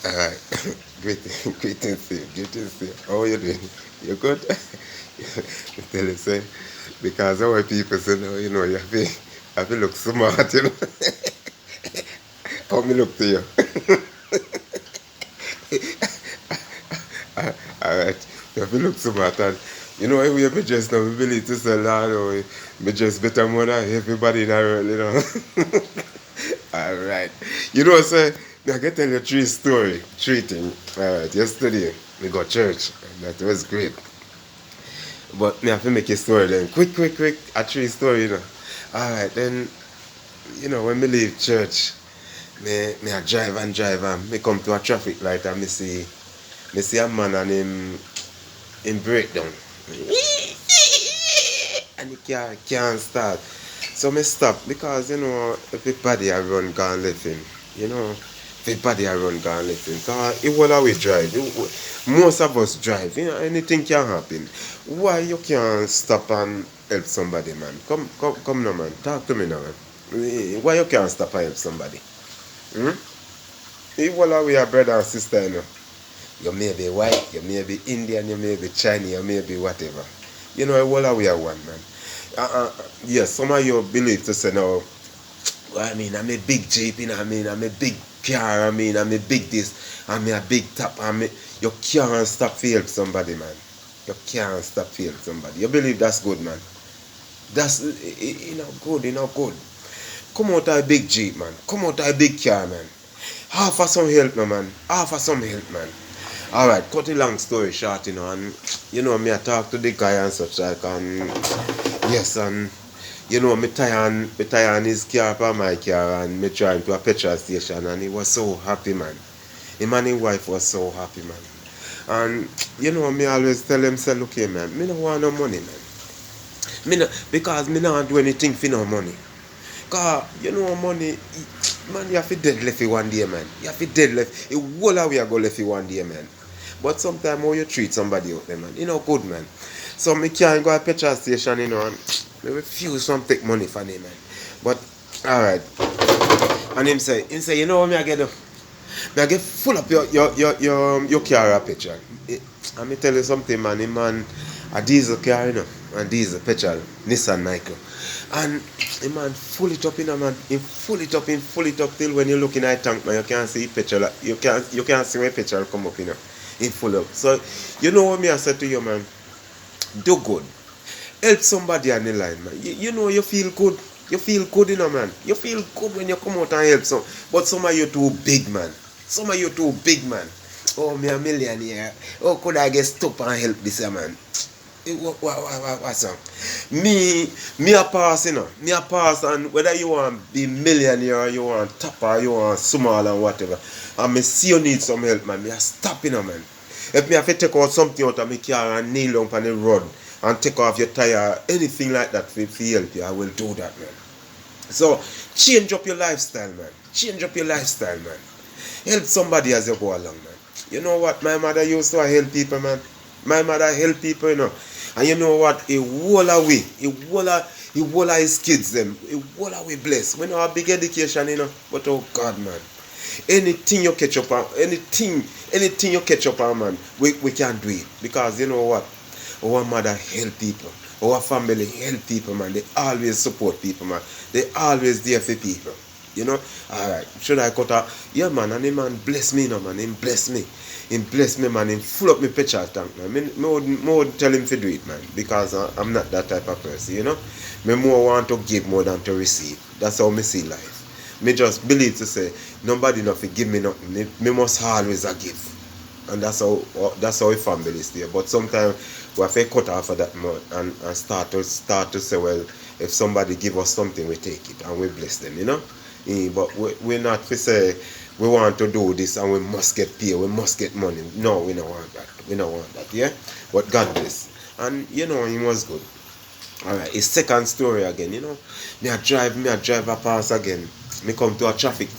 Alright. Greetings to you. Greetings to you. How are you doing? You good? Tell you say because our people say no, have to look smart, How me look to you? Alright. You have to look smart and we be just now we believe to say Lord or we just better more than everybody in the world. Alright. Say I can tell you three things. Alright, yesterday we got church and that was great. But me have to make a story then. Quick, a tree story. Alright, then, when me leave church, me I drive and me come to a traffic light and me see a man and him break down. And he can't start. So me stop because everybody I run gone left him. Everybody I run gone left him. Cause it will always drive. Most of us drive. Anything can happen. Why you can't stop and help somebody, man? Come now, man. Talk to me now, man. Why you can't stop and help somebody? Hmm? It will always a brother and sister. You may be white, you may be Indian, you may be Chinese, you may be whatever. It will always a one, man. Yes, some of you believe to say no. I'm a big jeep, I'm a big car, I'm a big this, I'm a big top, you can't stop to help somebody, man. You can't stop to help somebody. You believe that's good, man. That's good. Come out of a big jeep, man. Come out of a big car, man. Half of some help, no, man. Half of some help, man. Alright, cut a long story short, and me I talk to the guy and such like, and yes, and me tie on his car for my car and me drive to a petrol station and he was so happy, man. Him and his wife was so happy, man. And me always tell him, say, look here, man, me no want no money, man. Because me not do anything for no money. Cause money, man, you have to dead left it one day, man. You have to dead left. It whole way I go left it one day, man. But sometimes how you treat somebody out there, man, good, man. So me can't go to a petrol station, and me refuse to take money from him, man. But alright. And him say, what me I get up? Me I get full up your car a petrol. And me tell you something, man, him man a diesel car, and diesel petrol, Nissan Micro. And man full it up, man. Him full it up till when you looking at tank, man, you can't see petrol. You can't see where petrol come up, Him full up. So what me I said to you, man? Do good. Help somebody on the line, man. You feel good. You feel good, man. You feel good when you come out and help some. But some of you too big, man. Oh, me a millionaire. Oh, could I get stop and help this, man? What's up? Me a pass, Me a pass, and whether you want be millionaire or you want top or you want small and whatever, and me see you need some help, man. Me a stop, man. If me have to take out something out of my car and kneel down on the road and take off your tire, anything like that for help you, I will do that, man. So, change up your lifestyle, man. Help somebody as you go along, man. You know what? My mother used to help people, man. My mother help people, And you know what? He whole away his kids, them. He whole away blessed. We know a big education, But oh God, man. Anything you catch up on, anything you catch up on, man, we can do it. Because you know what? Our mother help people. Our family help people, man. They always support people, man. They always there for people. Alright. Should I cut out? Yeah, man, and him man bless me, man. Him bless me. Man. Him full up my petrol tank, man. Me would tell him to do it, man. Because I'm not that type of person, Me more want to give more than to receive. That's how me see life. Me just believe to say nobody not give me nothing. Me must always a give, and that's how a family is there. But sometimes we have to cut off of that mud and start to say, well, if somebody give us something, we take it and we bless them, But we're not to say we want to do this and we must get paid, we must get money. No, we don't want that. Yeah. But God bless, and he was good. Alright, his second story again, Me I drive a pass again. Me come to a traffic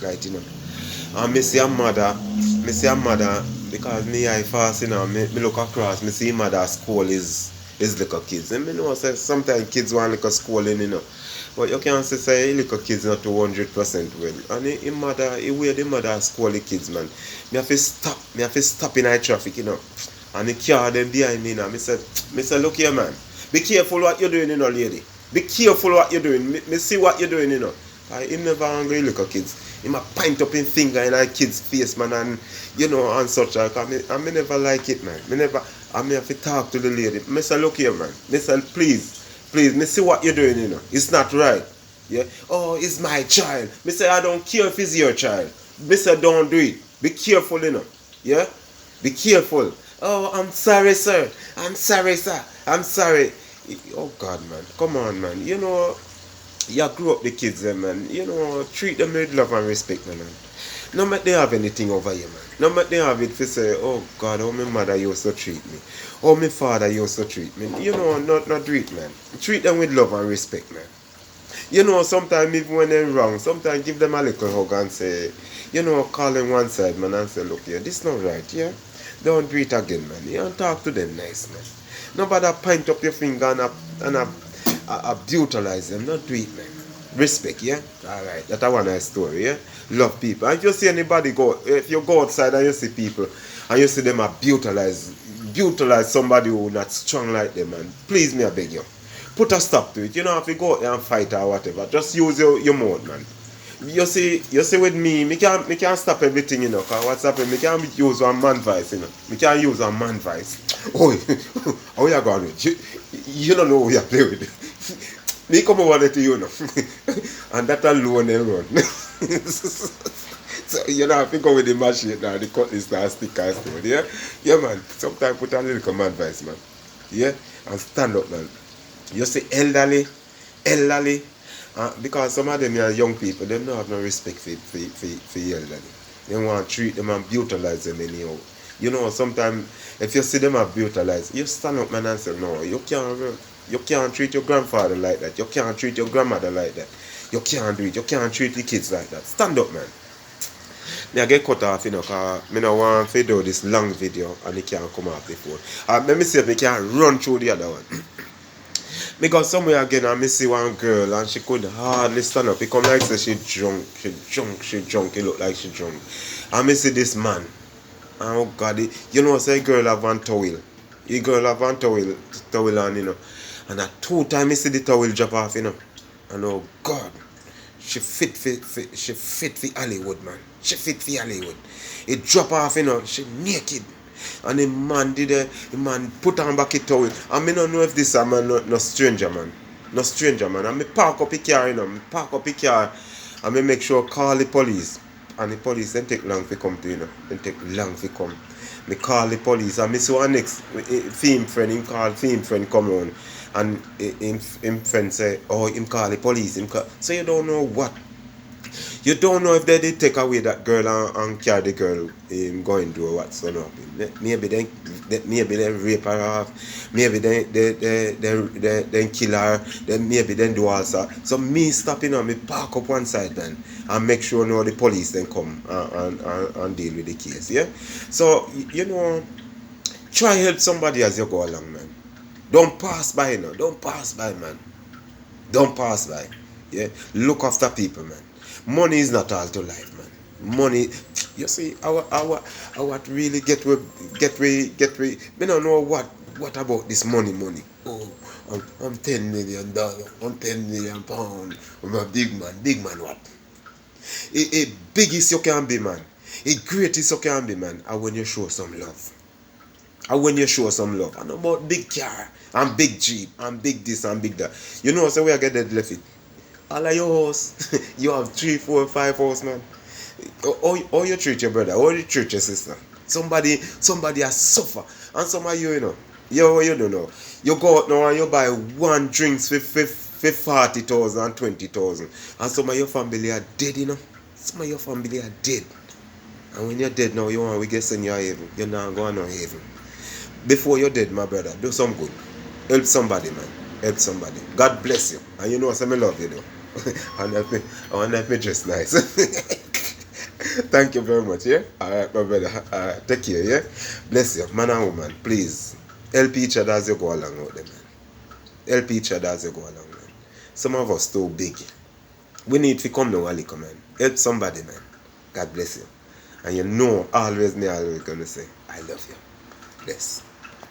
light, And me see a mother, because me I fast, me look across, me see mother school is little kids. And me know say sometimes kids want little schooling, But you can't say little kids not 200% well. And him mother, he wear the mother school the kids, man. Me have to stop in high traffic, you know. And the car them behind me now. Me say, look here, man. Be careful what you're doing, you know, lady. Be careful what you're doing. Me see what you're doing, you know. Him never angry little kids. Him a pint up in finger in a kid's face, man, and you know, and such like. I me never like it, man. I me have to talk to the lady. Me say, look here, man. Me say, please, me see what you're doing, you know. It's not right. Yeah. Oh, it's my child. Me say, I don't care if it's your child. Me say, don't do it. Be careful, you know. Yeah. Be careful. Oh, I'm sorry, sir. I'm sorry, sir. I'm sorry. Oh God, man. Come on, man. You know, you grew up the kids, man. You know, treat them with love and respect, man. No matter they have anything over you, man. No matter they have it to say, oh God, how my mother used to treat me. How my father used to treat me. You know, not do it, man. Treat them with love and respect, man. You know, sometimes even when they're wrong, sometimes give them a little hug and say, you know, call them one side, man, and say, look here, this not right, yeah? Don't do it again, man. You don't talk to them nice, man. Nobody point up your finger and brutalize them. Not do it, man. Respect, yeah? Alright, that's a one nice story, yeah? Love people. And if you see anybody go, if you go outside and you see people, and you see them brutalize somebody who not strong like them, man, please me, I beg you. Put a stop to it. You don't have to go out there and fight or whatever. Just use your mouth, man. You see with me can't stop everything, you know, because what's happening, me can't use one man voice, you know. Me can't use one man voice. Oh, how you going with? You don't know who you play with. Me come over there to you, know. And that alone they run. So you don't have to go with the machine now, the cutlass and stick and stone, yeah? Yeah, man. Sometimes put a little man voice, man. Yeah? And stand up, man. You see elderly, because some of them are young people, they don't have no respect for elderly. They want to treat them and brutalize them anyhow. You know, sometimes if you see them brutalized, you stand up, man, and say, no, you can't treat your grandfather like that. You can't treat your grandmother like that. You can't do it. You can't treat the kids like that. Stand up, man. Me I get cut off, you know, because I don't want to do this long video and it can't come off before. Let me see if I can run through the other one. Because somewhere again I see one girl and she could hardly stand up. It come like say she drunk. It look like she drunk. And I see this man. And oh God, you know, say girl have one towel. The girl have one towel on, you know. And at 2 times I see the towel drop off, you know. And oh God, she fit for Hollywood, man. She fit for Hollywood. It drop off, you know, she naked. And the man put on back a towel. And I don't know if this a man no stranger, man. No stranger, man. And I park up the car, you know. I park up the car and I make sure call the police. And the police then take long to come to, you know. Then take long to come. I call the police and I see one next film friend, come on. And him friend say, oh, him call the police. So you don't know what. You don't know if they did take away that girl and carry the girl going to what's going to happen. Maybe they rape her off. Maybe they kill her. Then maybe they do also. So me stopping on me park up one side then and make sure no the police then come and deal with the case. Yeah. So you know, try help somebody as you go along, man. Don't pass by, you know. Don't pass by, man. Don't pass by. Yeah. Look after people, man. Money is not all to life, man. Money, you see, our really get we. We don't know what about this money. Oh, I'm $10 million. I'm £10 million. I'm a big man. What? A biggest you can be, man. A greatest you can be, man. And when you show some love. And about big car and big jeep and big this and big that. You know, so we are getting left it. All of your house, you have 3, 4, 5 house, man. How you treat your brother? How you treat your sister? Somebody has suffer. And some of you, you know, you don't know. You go out now and you buy one drinks for 40,000 and 20,000. And some of your family are dead, you know. Some of your family are dead. And when you're dead now, you want to get send you to heaven. You're not going to heaven. Before you're dead, my brother, do some good. Help somebody, man. Help somebody. God bless you. And you know what I love you, though. And I want to make dress nice. Thank you very much, yeah? Alright, my brother. Take care, yeah? Bless you. Man and woman, please. Help each other as you go along with them, man. Help each other as you go along, man. Some of us too big. We need to come down a little, man. Help somebody, man. God bless you. And you know, always me always gonna say, I love you. Bless.